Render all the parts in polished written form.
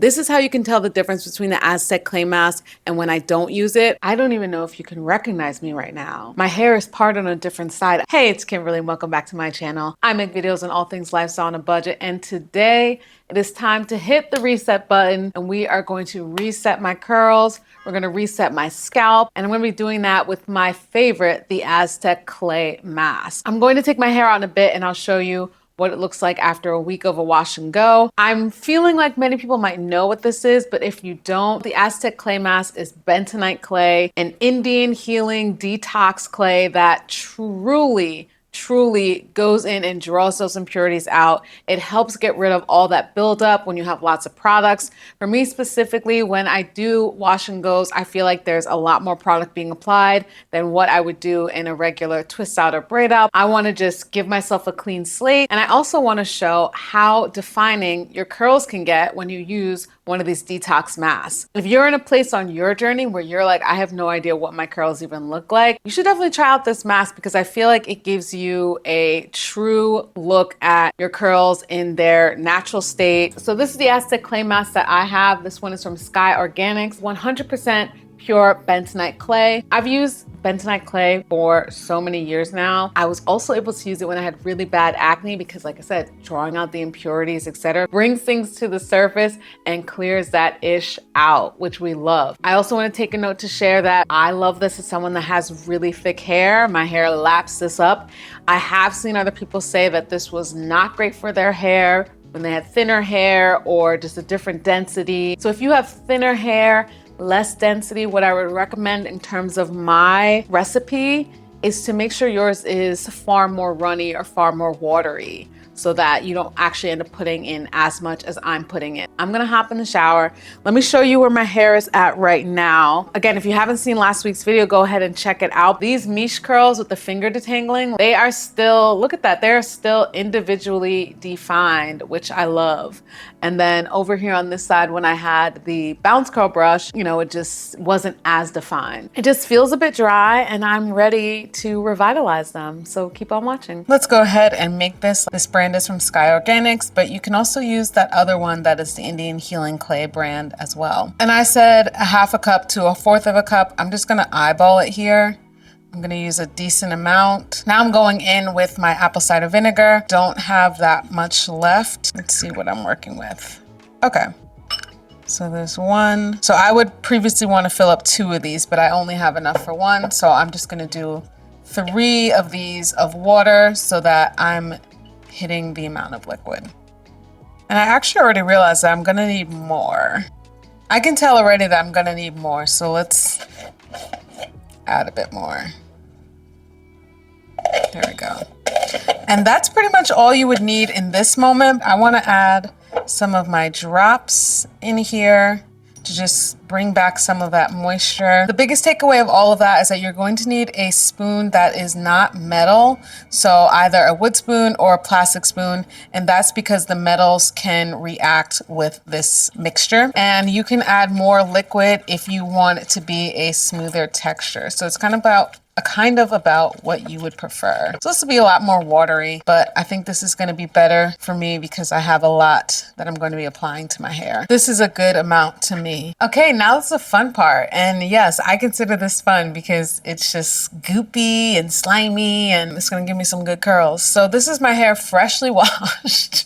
This is how you can tell the difference between the Aztec Clay Mask and when I don't use it. I don't even know if you can recognize me right now. My hair is part on a different side. Hey, it's Kimberlee and welcome back to my channel. I make videos on all things lifestyle on a budget, and today it is time to hit the reset button and we are going to reset my curls. We're going to reset my scalp, and I'm going to be doing that with my favorite, the Aztec Clay Mask. I'm going to take my hair out in a bit and I'll show you what it looks like after a week of a wash and go. I'm feeling like many people might know what this is, but if you don't, the Aztec Clay Mask is bentonite clay, an Indian healing detox clay that truly goes in and draws those impurities out. It helps get rid of all that buildup when you have lots of products. For me specifically, when I do wash and goes, I feel like there's a lot more product being applied than what I would do in a regular twist out or braid out. I want to just give myself a clean slate. And I also want to show how defining your curls can get when you use one of these detox masks. If you're in a place on your journey where you're like, I have no idea what my curls even look like, you should definitely try out this mask because I feel like it gives you a true look at your curls in their natural state. So this is the Aztec Clay Mask that I have. This one is from Sky Organics, 100% pure bentonite clay. I've used bentonite clay for so many years now. I was also able to use it when I had really bad acne because, like I said, drawing out the impurities, etc., brings things to the surface and clears that ish out, which we love. I also want to take a note to share that I love this as someone that has really thick hair. My hair laps this up. I have seen other people say that this was not great for their hair when they had thinner hair or just a different density. So if you have thinner hair, less density, what I would recommend in terms of my recipe is to make sure yours is far more runny or far more watery so that you don't actually end up putting in as much as I'm putting in. I'm gonna hop in the shower. Let me show you where my hair is at right now. Again, if you haven't seen last week's video, go ahead and check it out. These miche curls with the finger detangling, they are still, look at that, they're still individually defined, which I love. And then over here on this side, when I had the bounce curl brush, you know, it just wasn't as defined. It just feels a bit dry and I'm ready to revitalize them. So keep on watching. Let's go ahead and make this. This brand is from Sky Organics, but you can also use that other one that is the Indian Healing Clay brand as well. And I said a half a cup to a fourth of a cup. I'm just gonna eyeball it here. I'm gonna use a decent amount. Now I'm going in with my apple cider vinegar. Don't have that much left. Let's see what I'm working with. Okay, so there's one. So I would previously want to fill up 2 of these, but I only have enough for 1. So I'm just gonna do 3 of these of water so that I'm hitting the amount of liquid. And I actually already realized that I'm gonna need more. I can tell already that I'm gonna need more, so let's add a bit more. There we go. And that's pretty much all you would need in this moment. I wanna add some of my drops in here to just bring back some of that moisture. The biggest takeaway of all of that is that you're going to need a spoon that is not metal. So either a wood spoon or a plastic spoon. And that's because the metals can react with this mixture. And you can add more liquid if you want it to be a smoother texture. So it's kind of about what you would prefer. So this will be a lot more watery, but I think this is going to be better for me because I have a lot that I'm going to be applying to my hair. This is a good amount to me. Okay, now it's the fun part. And yes, I consider this fun because it's just goopy and slimy and it's going to give me some good curls. So this is my hair freshly washed.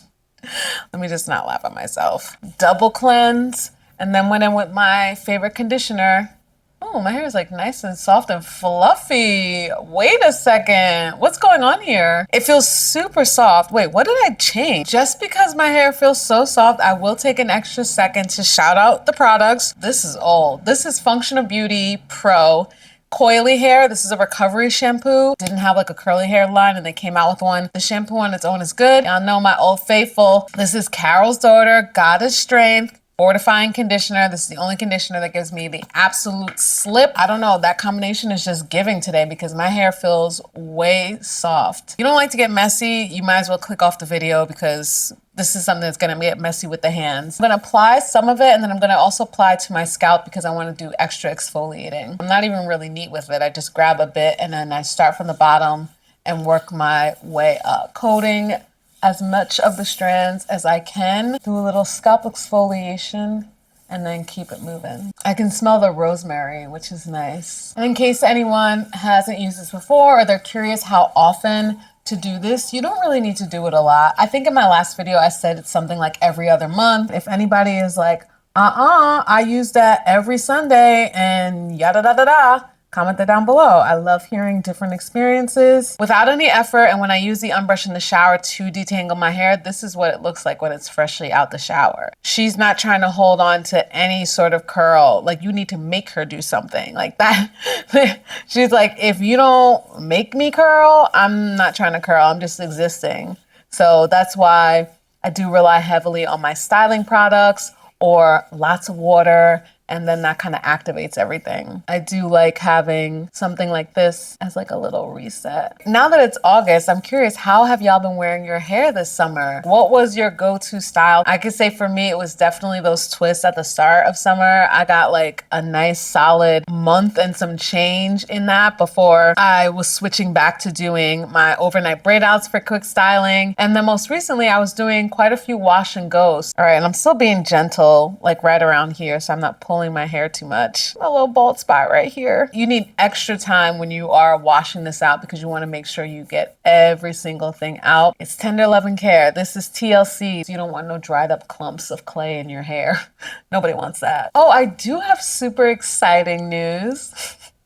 Let me just not laugh at myself. Double cleanse, and then went in with my favorite conditioner. Oh, my hair is like nice and soft and fluffy. Wait a second. What's going on here? It feels super soft. Wait, what did I change? Just because my hair feels so soft, I will take an extra second to shout out the products. This is old. This is Function of Beauty Pro Coily Hair. This is a recovery shampoo. Didn't have like a curly hairline and they came out with one. The shampoo on its own is good. Y'all know my old faithful. This is Carol's Daughter Goddess Strength Fortifying Conditioner. This is the only conditioner that gives me the absolute slip. I don't know, that combination is just giving today because my hair feels way soft. If you don't like to get messy, you might as well click off the video because this is something that's gonna get messy with the hands. I'm gonna apply some of it and then I'm gonna also apply to my scalp because I wanna do extra exfoliating. I'm not even really neat with it. I just grab a bit and then I start from the bottom and work my way up. Coating as much of the strands as I can. Do a little scalp exfoliation and then keep it moving. I can smell the rosemary, which is nice. And in case anyone hasn't used this before or they're curious how often to do this, you don't really need to do it a lot. I think in my last video I said it's something like every other month. If anybody is like, I use that every Sunday and yada da da da, comment that down below. I love hearing different experiences without any effort. And when I use the unbrush in the shower to detangle my hair, this is what it looks like when it's freshly out the shower. She's not trying to hold on to any sort of curl. Like, you need to make her do something like that. She's like, if you don't make me curl, I'm not trying to curl. I'm just existing. So that's why I do rely heavily on my styling products or lots of water, and then that kind of activates everything. I do like having something like this as like a little reset. Now that it's August, I'm curious, how have y'all been wearing your hair this summer? What was your go-to style? I could say for me, it was definitely those twists at the start of summer. I got like a nice solid month and some change in that before I was switching back to doing my overnight braid outs for quick styling. And then most recently, I was doing quite a few wash and goes. All right, and I'm still being gentle, like right around here, so I'm not pulling my hair too much. A little bald spot right here. You need extra time when you are washing this out because you want to make sure you get every single thing out. It's tender love and care. This is TLC. You don't want no dried up clumps of clay in your hair. Nobody wants that. Oh, I do have super exciting news.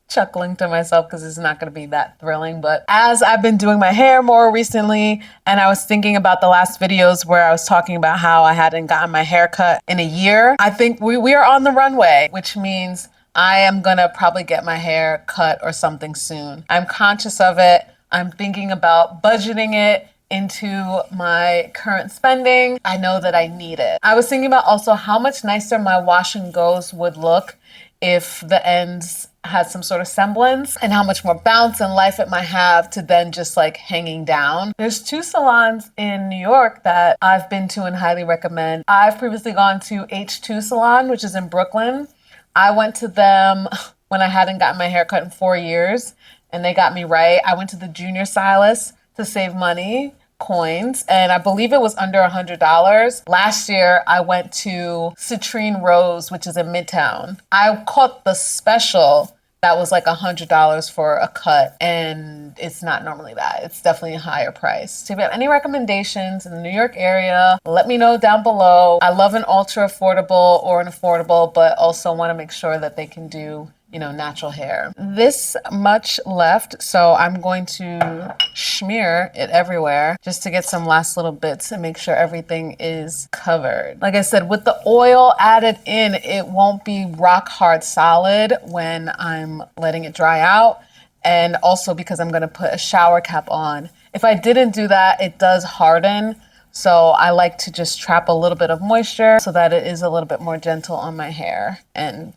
Chuckling to myself because it's not going to be that thrilling, but as I've been doing my hair more recently, and I was thinking about the last videos where I was talking about how I hadn't gotten my hair cut in a year, I think we are on the runway, which means I am going to probably get my hair cut or something soon. I'm conscious of it. I'm thinking about budgeting it into my current spending. I know that I need it. I was thinking about also how much nicer my wash and goes would look if the ends had some sort of semblance, and how much more bounce and life it might have to then just like hanging down. There's 2 salons in New York that I've been to and highly recommend. I've previously gone to H2 Salon, which is in Brooklyn. I went to them when I hadn't gotten my hair cut in 4 years, and they got me right. I went to the junior stylist to save money, coins, and I believe it was under $100. Last year, I went to Citrine Rose, which is in Midtown. I caught the special that was like $100 for a cut, and it's not normally that. It's definitely a higher price. So if you have any recommendations in the New York area, let me know down below. I love an ultra affordable or an affordable, but also want to make sure that they can do, you know, natural hair. This much left, so I'm going to smear it everywhere just to get some last little bits and make sure everything is covered. Like I said, with the oil added in, it won't be rock hard solid when I'm letting it dry out. And also because I'm gonna put a shower cap on. If I didn't do that, it does harden. So I like to just trap a little bit of moisture so that it is a little bit more gentle on my hair. And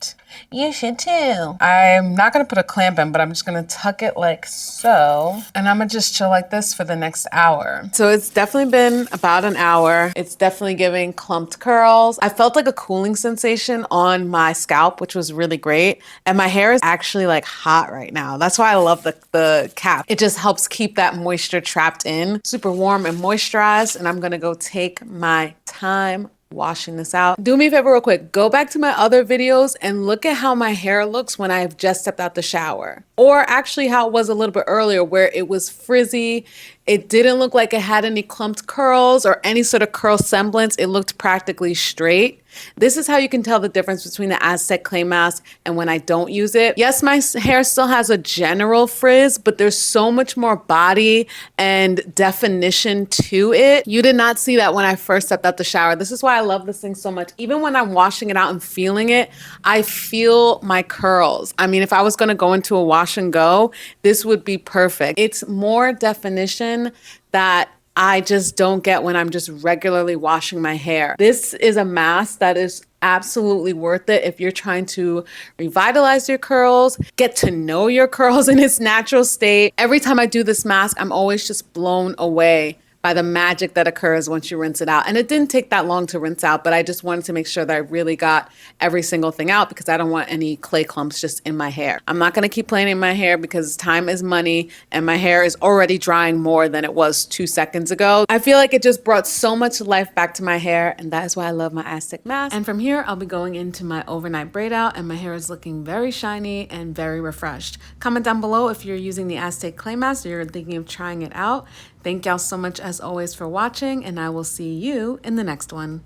you should too. I'm not gonna put a clamp in, but I'm just gonna tuck it like so. And I'm gonna just chill like this for the next hour. So it's definitely been about an hour. It's definitely giving clumped curls. I felt like a cooling sensation on my scalp, which was really great. And my hair is actually like hot right now. That's why I love the cap. It just helps keep that moisture trapped in, super warm and moisturized. And I'm gonna go take my time washing this out. Do me a favor real quick. Go back to my other videos and look at how my hair looks when I've just stepped out the shower. Or actually how it was a little bit earlier where it was frizzy. It didn't look like it had any clumped curls or any sort of curl semblance. It looked practically straight. This is how you can tell the difference between the Aztec Clay Mask and when I don't use it. Yes, my hair still has a general frizz, but there's so much more body and definition to it. You did not see that when I first stepped out the shower. This is why I love this thing so much. Even when I'm washing it out and feeling it, I feel my curls. I mean, if I was gonna go into a wash and go, this would be perfect. It's more definition that I just don't get when I'm just regularly washing my hair. This is a mask that is absolutely worth it if you're trying to revitalize your curls, get to know your curls in its natural state. Every time I do this mask, I'm always just blown away by the magic that occurs once you rinse it out. And it didn't take that long to rinse out, but I just wanted to make sure that I really got every single thing out because I don't want any clay clumps just in my hair. I'm not going to keep playing in my hair because time is money and my hair is already drying more than it was 2 seconds ago. I feel like it just brought so much life back to my hair, and that is why I love my Aztec mask. And from here, I'll be going into my overnight braid out, and my hair is looking very shiny and very refreshed. Comment down below if you're using the Aztec Clay Mask or you're thinking of trying it out. Thank y'all so much as always for watching, and I will see you in the next one.